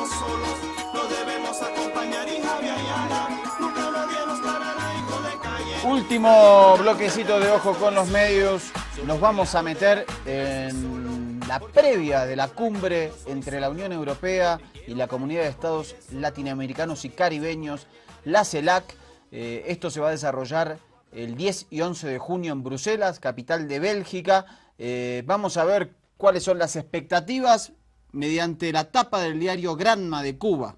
estamos solos, lo debemos acompañar y Javier Ayala, nunca nadie nos parará, hijo de calle. Último bloquecito de Ojo con los Medios. Nos vamos a meter en la previa de la cumbre entre la Unión Europea y la Comunidad de Estados Latinoamericanos y Caribeños, la CELAC. Esto se va a desarrollar el 10 y 11 de junio en Bruselas, capital de Bélgica. Vamos a ver cuáles son las expectativas mediante la tapa del diario Granma de Cuba.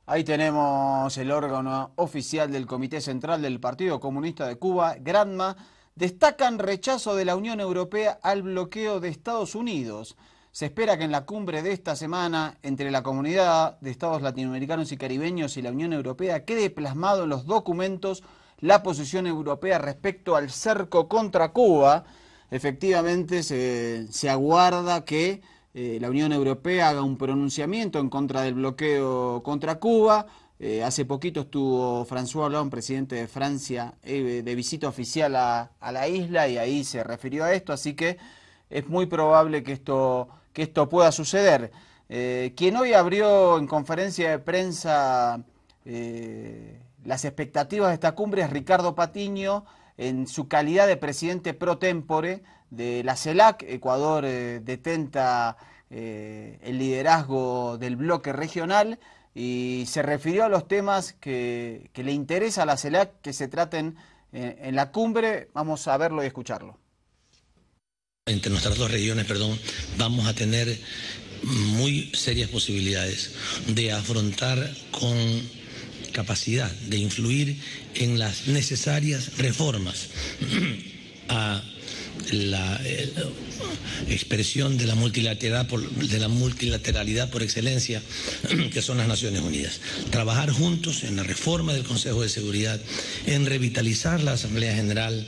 Ahí tenemos el órgano oficial del Comité Central del Partido Comunista de Cuba, Granma. Destacan rechazo de la Unión Europea al bloqueo de Estados Unidos. Se espera que en la cumbre de esta semana entre la Comunidad de Estados Latinoamericanos y Caribeños y la Unión Europea quede plasmado en los documentos la posición europea respecto al cerco contra Cuba. Efectivamente se aguarda que la Unión Europea haga un pronunciamiento en contra del bloqueo contra Cuba. Hace poquito estuvo François Hollande, presidente de Francia, de visita oficial a la isla, y ahí se refirió a esto, así que es muy probable que esto pueda suceder. Quien hoy abrió en conferencia de prensa las expectativas de esta cumbre es Ricardo Patiño, en su calidad de presidente pro tempore de la CELAC. Ecuador detenta el liderazgo del bloque regional y se refirió a los temas que le interesa a la CELAC que se traten en la cumbre. Vamos a verlo y escucharlo. Entre nuestras dos regiones, vamos a tener muy serias posibilidades de afrontar con capacidad de influir en las necesarias reformas a la expresión de la multilateralidad por excelencia, que son las Naciones Unidas. Trabajar juntos en la reforma del Consejo de Seguridad, en revitalizar la Asamblea General,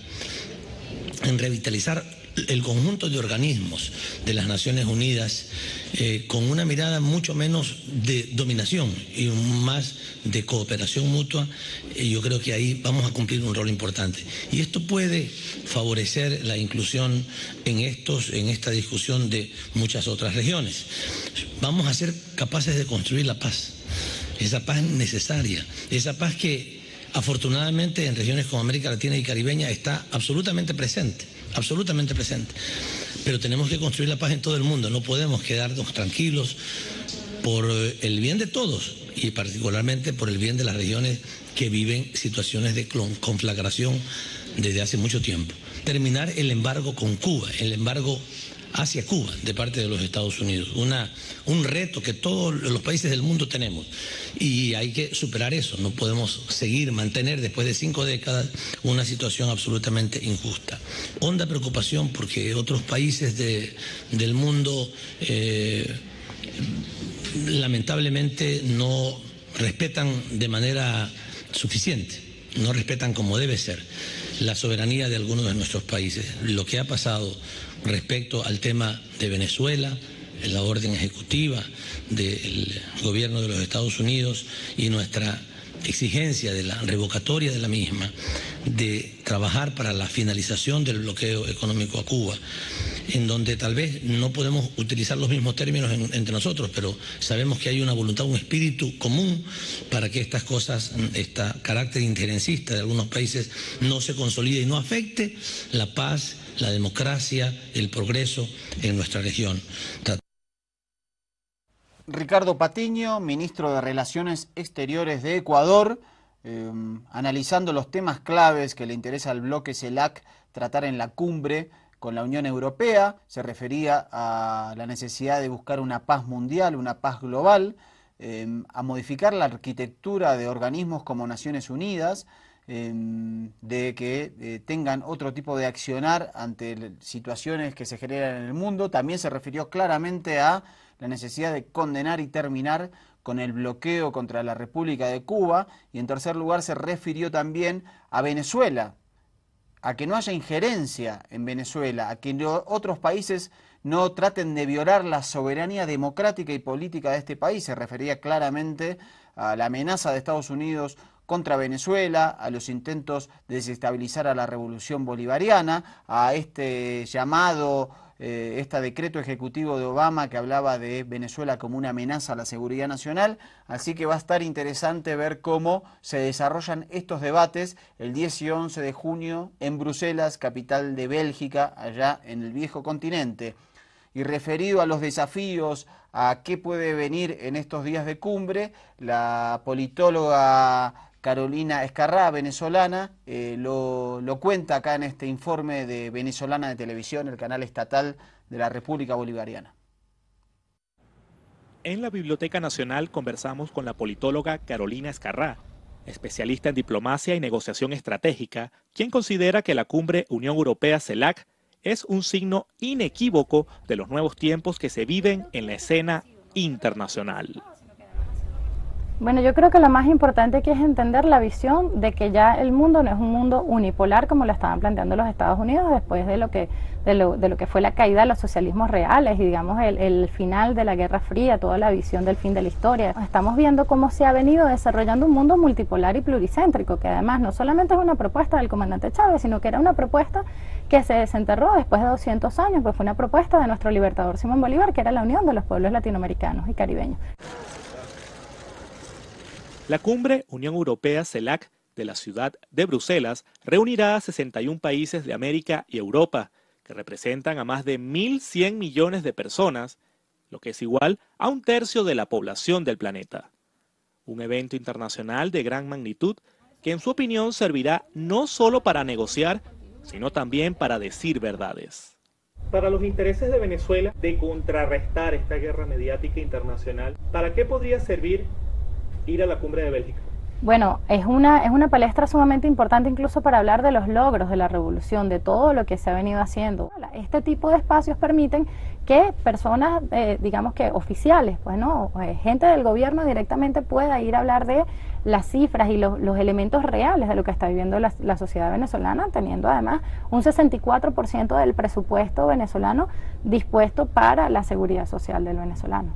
en revitalizar el conjunto de organismos de las Naciones Unidas, con una mirada mucho menos de dominación y más de cooperación mutua. Yo creo que ahí vamos a cumplir un rol importante. Y esto puede favorecer la inclusión en esta discusión de muchas otras regiones. Vamos a ser capaces de construir la paz, esa paz necesaria, esa paz que afortunadamente en regiones como América Latina y Caribeña está absolutamente presente. Pero tenemos que construir la paz en todo el mundo, no podemos quedarnos tranquilos por el bien de todos y particularmente por el bien de las regiones que viven situaciones de conflagración desde hace mucho tiempo. Terminar el embargo con Cuba, el embargo hacia Cuba de parte de los Estados Unidos, un reto que todos los países del mundo tenemos y hay que superar eso. No podemos mantener después de 5 décadas una situación absolutamente injusta. Honda preocupación porque otros países del mundo lamentablemente no respetan de manera suficiente, no respetan como debe ser la soberanía de algunos de nuestros países. Lo que ha pasado respecto al tema de Venezuela, la orden ejecutiva del gobierno de los Estados Unidos y nuestra exigencia de la revocatoria de la misma, de trabajar para la finalización del bloqueo económico a Cuba, en donde tal vez no podemos utilizar los mismos términos entre nosotros, pero sabemos que hay una voluntad, un espíritu común para que estas cosas, este carácter injerencista de algunos países no se consolide y no afecte la paz, la democracia, el progreso en nuestra región. Ricardo Patiño, ministro de Relaciones Exteriores de Ecuador, analizando los temas claves que le interesa al bloque CELAC tratar en la cumbre con la Unión Europea. Se refería a la necesidad de buscar una paz mundial, una paz global, a modificar la arquitectura de organismos como Naciones Unidas, de que tengan otro tipo de accionar ante situaciones que se generan en el mundo. También se refirió claramente a la necesidad de condenar y terminar con el bloqueo contra la República de Cuba, y en tercer lugar se refirió también a Venezuela, a que no haya injerencia en Venezuela, a que otros países no traten de violar la soberanía democrática y política de este país. Se refería claramente a la amenaza de Estados Unidos contra Venezuela, a los intentos de desestabilizar a la revolución bolivariana, a este llamado, este decreto ejecutivo de Obama que hablaba de Venezuela como una amenaza a la seguridad nacional. Así que va a estar interesante ver cómo se desarrollan estos debates el 10 y 11 de junio en Bruselas, capital de Bélgica, allá en el viejo continente. Y referido a los desafíos, a qué puede venir en estos días de cumbre, la politóloga Carolina Escarrá, venezolana, lo cuenta acá en este informe de Venezolana de Televisión, el canal estatal de la República Bolivariana. En la Biblioteca Nacional conversamos con la politóloga Carolina Escarrá, especialista en diplomacia y negociación estratégica, quien considera que la cumbre Unión Europea-CELAC es un signo inequívoco de los nuevos tiempos que se viven en la escena internacional. Bueno, yo creo que lo más importante aquí es entender la visión de que ya el mundo no es un mundo unipolar como lo estaban planteando los Estados Unidos después de lo que fue la caída de los socialismos reales y digamos el final de la Guerra Fría, toda la visión del fin de la historia. Estamos viendo cómo se ha venido desarrollando un mundo multipolar y pluricéntrico, que además no solamente es una propuesta del comandante Chávez, sino que era una propuesta que se desenterró después de 200 años, pues fue una propuesta de nuestro libertador Simón Bolívar, que era la unión de los pueblos latinoamericanos y caribeños. La cumbre Unión Europea-CELAC de la ciudad de Bruselas reunirá a 61 países de América y Europa, que representan a más de 1.100 millones de personas, lo que es igual a 1/3 de la población del planeta. Un evento internacional de gran magnitud que en su opinión servirá no solo para negociar, sino también para decir verdades. Para los intereses de Venezuela de contrarrestar esta guerra mediática internacional, ¿para qué podría servir ir a la cumbre de Bélgica? Bueno, es una palestra sumamente importante incluso para hablar de los logros de la revolución, de todo lo que se ha venido haciendo. Este tipo de espacios permiten que personas, digamos que oficiales, pues no, gente del gobierno directamente pueda ir a hablar de las cifras y los elementos reales de lo que está viviendo la sociedad venezolana, teniendo además un 64% del presupuesto venezolano dispuesto para la seguridad social del venezolano.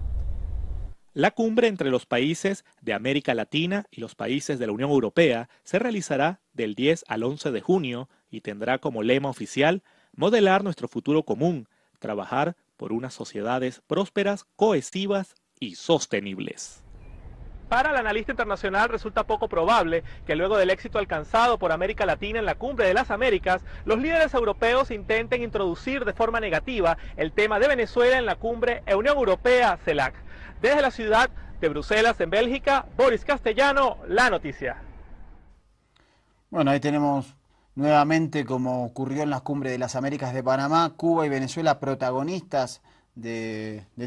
La cumbre entre los países de América Latina y los países de la Unión Europea se realizará del 10 al 11 de junio y tendrá como lema oficial modelar nuestro futuro común, trabajar por unas sociedades prósperas, cohesivas y sostenibles. Para el analista internacional resulta poco probable que luego del éxito alcanzado por América Latina en la Cumbre de las Américas, los líderes europeos intenten introducir de forma negativa el tema de Venezuela en la Cumbre Unión Europea-CELAC. Desde la ciudad de Bruselas, en Bélgica, Boris Castellano, La Noticia. Bueno, ahí tenemos nuevamente, como ocurrió en las Cumbres de las Américas de Panamá, Cuba y Venezuela protagonistas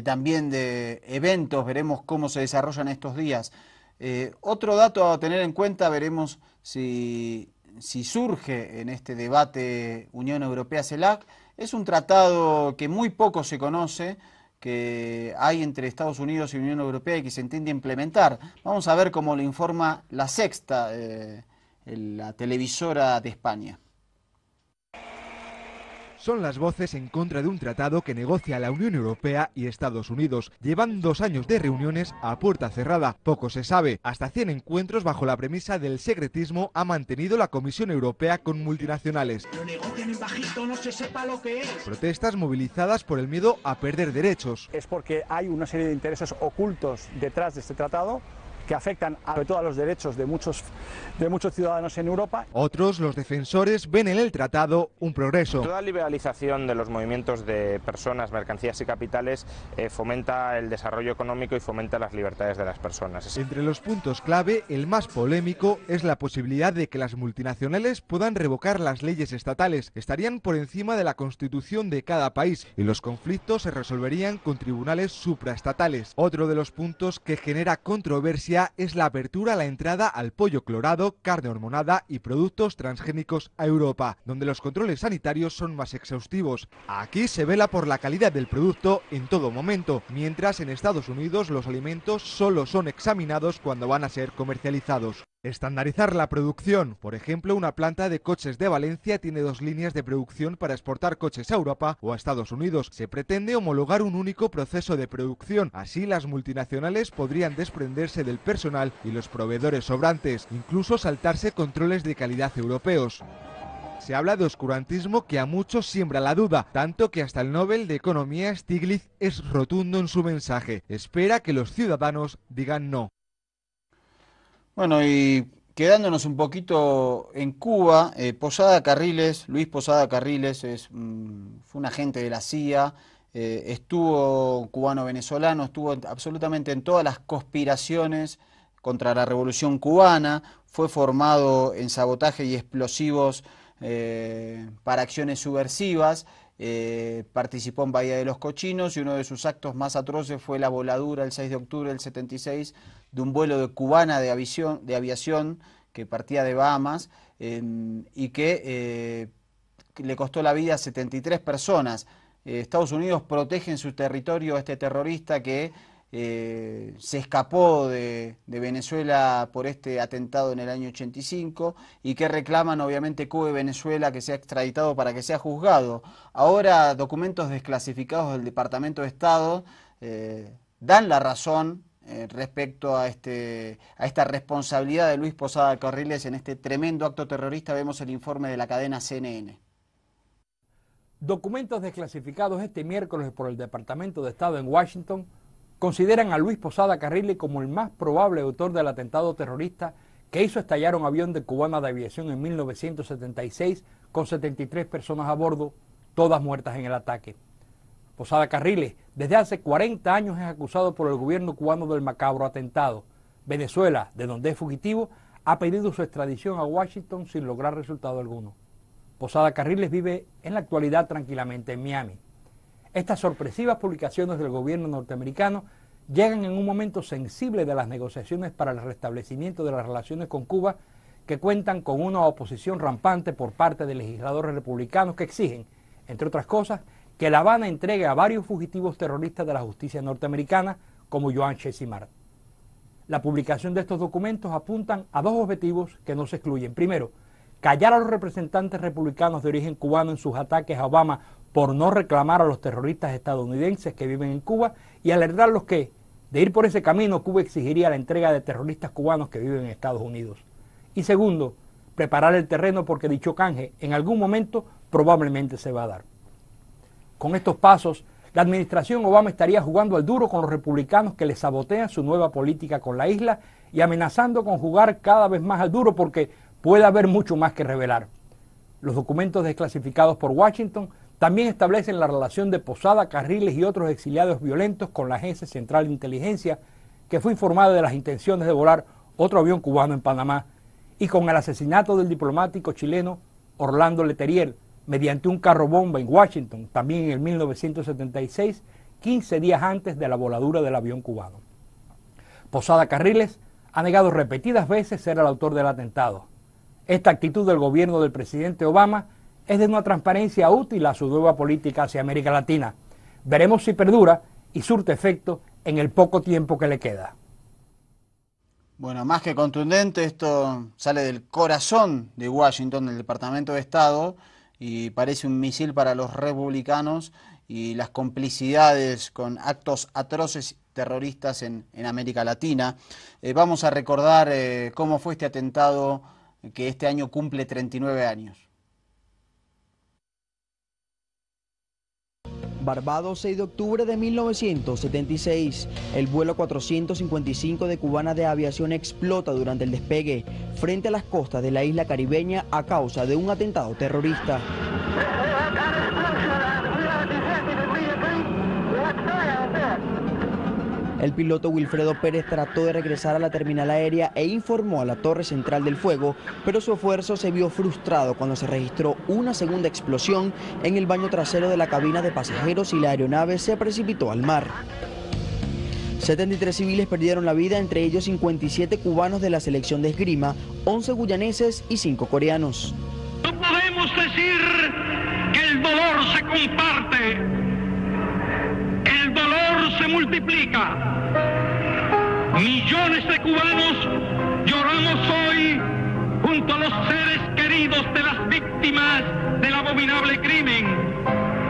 también de eventos. Veremos cómo se desarrollan estos días. Otro dato a tener en cuenta, veremos si surge en este debate Unión Europea-CELAC. Es un tratado que muy poco se conoce, que hay entre Estados Unidos y Unión Europea y que se intenta implementar. Vamos a ver cómo lo informa La Sexta, la televisora de España. Son las voces en contra de un tratado que negocia la Unión Europea y Estados Unidos. Llevan 2 años de reuniones a puerta cerrada. Poco se sabe. Hasta 100 encuentros bajo la premisa del secretismo ha mantenido la Comisión Europea con multinacionales. Lo negocian en bajito, no se sepa lo que es. Protestas movilizadas por el miedo a perder derechos. Es porque hay una serie de intereses ocultos detrás de este tratado que afectan sobre todo a los derechos de muchos ciudadanos en Europa. Otros, los defensores, ven en el tratado un progreso. Toda liberalización de los movimientos de personas, mercancías y capitales fomenta el desarrollo económico y fomenta las libertades de las personas. Entre los puntos clave, el más polémico es la posibilidad de que las multinacionales puedan revocar las leyes estatales. Estarían por encima de la constitución de cada país y los conflictos se resolverían con tribunales supraestatales. Otro de los puntos que genera controversia es la apertura a la entrada al pollo clorado, carne hormonada y productos transgénicos a Europa, donde los controles sanitarios son más exhaustivos. Aquí se vela por la calidad del producto en todo momento, mientras en Estados Unidos los alimentos solo son examinados cuando van a ser comercializados. Estandarizar la producción. Por ejemplo, una planta de coches de Valencia tiene 2 líneas de producción para exportar coches a Europa o a Estados Unidos. Se pretende homologar un único proceso de producción. Así las multinacionales podrían desprenderse del personal y los proveedores sobrantes, incluso saltarse controles de calidad europeos. Se habla de oscurantismo que a muchos siembra la duda, tanto que hasta el Nobel de Economía Stiglitz es rotundo en su mensaje. Espera que los ciudadanos digan no. Bueno, y quedándonos un poquito en Cuba, Posada Carriles, Luis Posada Carriles, fue un agente de la CIA, estuvo cubano-venezolano, estuvo absolutamente en todas las conspiraciones contra la Revolución Cubana, fue formado en sabotaje y explosivos para acciones subversivas, participó en Bahía de los Cochinos y uno de sus actos más atroces fue la voladura el 6 de octubre del 76 de un vuelo de cubana de aviación que partía de Bahamas y que le costó la vida a 73 personas. Estados Unidos protege en su territorio a este terrorista que se escapó de Venezuela por este atentado en el año 85 y que reclaman obviamente Cuba y Venezuela que sea extraditado para que sea juzgado. Ahora documentos desclasificados del Departamento de Estado dan la razón respecto a esta responsabilidad de Luis Posada Carriles en este tremendo acto terrorista. Vemos el informe de la cadena CNN. Documentos desclasificados este miércoles por el Departamento de Estado en Washington consideran a Luis Posada Carriles como el más probable autor del atentado terrorista que hizo estallar un avión de Cubana de Aviación en 1976 con 73 personas a bordo, todas muertas en el ataque. Posada Carriles, desde hace 40 años es acusado por el gobierno cubano del macabro atentado. Venezuela, de donde es fugitivo, ha pedido su extradición a Washington sin lograr resultado alguno. Posada Carriles vive en la actualidad tranquilamente en Miami. Estas sorpresivas publicaciones del gobierno norteamericano llegan en un momento sensible de las negociaciones para el restablecimiento de las relaciones con Cuba, que cuentan con una oposición rampante por parte de legisladores republicanos que exigen, entre otras cosas, que La Habana entregue a varios fugitivos terroristas de la justicia norteamericana, como Joan Chesimard. La publicación de estos documentos apuntan a dos objetivos que no se excluyen. Primero, callar a los representantes republicanos de origen cubano en sus ataques a Obama por no reclamar a los terroristas estadounidenses que viven en Cuba y alertarlos que, de ir por ese camino, Cuba exigiría la entrega de terroristas cubanos que viven en Estados Unidos. Y segundo, preparar el terreno porque dicho canje en algún momento probablemente se va a dar. Con estos pasos, la administración Obama estaría jugando al duro con los republicanos que les sabotean su nueva política con la isla y amenazando con jugar cada vez más al duro porque puede haber mucho más que revelar. Los documentos desclasificados por Washington también establecen la relación de Posada Carriles y otros exiliados violentos con la Agencia Central de Inteligencia, que fue informada de las intenciones de volar otro avión cubano en Panamá, y con el asesinato del diplomático chileno Orlando Letelier mediante un carro bomba en Washington, también en el 1976, 15 días antes de la voladura del avión cubano. Posada Carriles ha negado repetidas veces ser el autor del atentado. Esta actitud del gobierno del presidente Obama es de una transparencia útil a su nueva política hacia América Latina. Veremos si perdura y surte efecto en el poco tiempo que le queda. Bueno, más que contundente, esto sale del corazón de Washington, del Departamento de Estado, y parece un misil para los republicanos y las complicidades con actos atroces terroristas en América Latina. Vamos a recordar cómo fue este atentado que este año cumple 39 años. Barbados, 6 de octubre de 1976. El vuelo 455 de Cubana de Aviación explota durante el despegue frente a las costas de la isla caribeña a causa de un atentado terrorista. El piloto Wilfredo Pérez trató de regresar a la terminal aérea e informó a la torre central del fuego, pero su esfuerzo se vio frustrado cuando se registró una segunda explosión en el baño trasero de la cabina de pasajeros y la aeronave se precipitó al mar. 73 civiles perdieron la vida, entre ellos 57 cubanos de la selección de esgrima, 11 guyaneses y 5 coreanos. No podemos decir que el dolor se comparte, el dolor se multiplica. Millones de cubanos Lloramos hoy junto a los seres queridos de las víctimas del abominable crimen.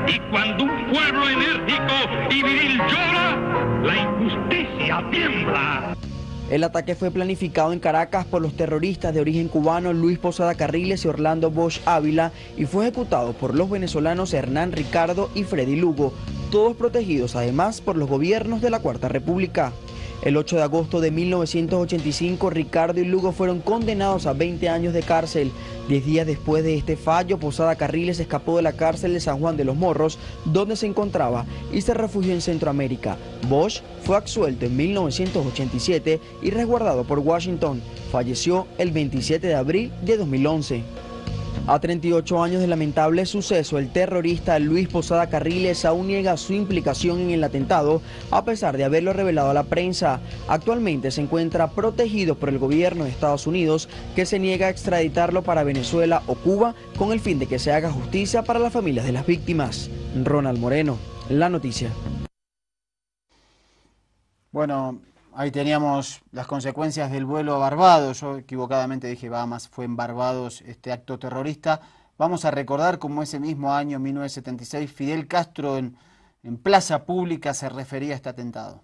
Y cuando un pueblo enérgico y viril llora, la injusticia tiembla. El ataque fue planificado en Caracas por los terroristas de origen cubano Luis Posada Carriles y Orlando Bosch Ávila y fue ejecutado por los venezolanos Hernán Ricardo y Freddy Lugo, todos protegidos además por los gobiernos de la Cuarta República. El 8 de agosto de 1985, Ricardo y Lugo fueron condenados a 20 años de cárcel. 10 días después de este fallo, Posada Carriles escapó de la cárcel de San Juan de los Morros, donde se encontraba, y se refugió en Centroamérica. Bosch fue absuelto en 1987 y resguardado por Washington. Falleció el 27 de abril de 2011. A 38 años del lamentable suceso, el terrorista Luis Posada Carriles aún niega su implicación en el atentado, a pesar de haberlo revelado a la prensa. Actualmente se encuentra protegido por el gobierno de Estados Unidos, que se niega a extraditarlo para Venezuela o Cuba, con el fin de que se haga justicia para las familias de las víctimas. Ronald Moreno, La Noticia. Bueno, ahí teníamos las consecuencias del vuelo a Barbados. Yo equivocadamente dije Bahamas, fue en Barbados este acto terrorista. Vamos a recordar cómo ese mismo año, 1976, Fidel Castro en plaza pública se refería a este atentado.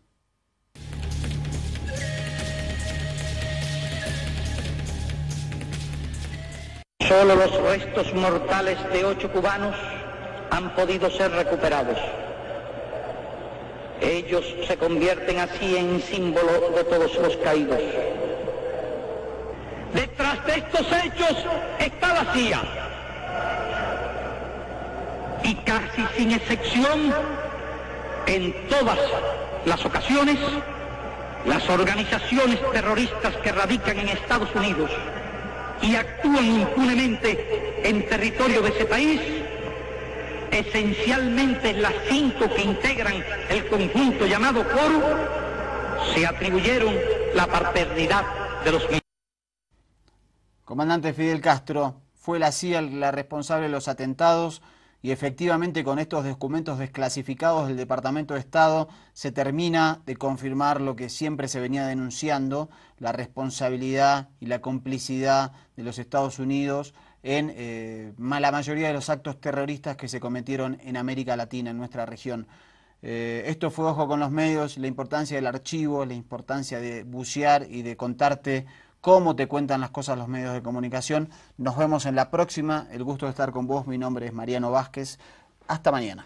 Solo los restos mortales de 8 cubanos han podido ser recuperados. Ellos se convierten así en símbolo de todos los caídos. Detrás de estos hechos está la CIA. Y casi sin excepción, en todas las ocasiones, las organizaciones terroristas que radican en Estados Unidos y actúan impunemente en territorio de ese país, esencialmente las 5 que integran el conjunto llamado Coro, se atribuyeron la paternidad de los mismos. Comandante Fidel Castro, fue la CIA la responsable de los atentados y efectivamente con estos documentos desclasificados del Departamento de Estado se termina de confirmar lo que siempre se venía denunciando, la responsabilidad y la complicidad de los Estados Unidos en la mayoría de los actos terroristas que se cometieron en América Latina, en nuestra región. Esto fue Ojo con los Medios, la importancia del archivo, la importancia de bucear y de contarte cómo te cuentan las cosas los medios de comunicación. Nos vemos en la próxima. El gusto de estar con vos. Mi nombre es Mariano Vázquez. Hasta mañana.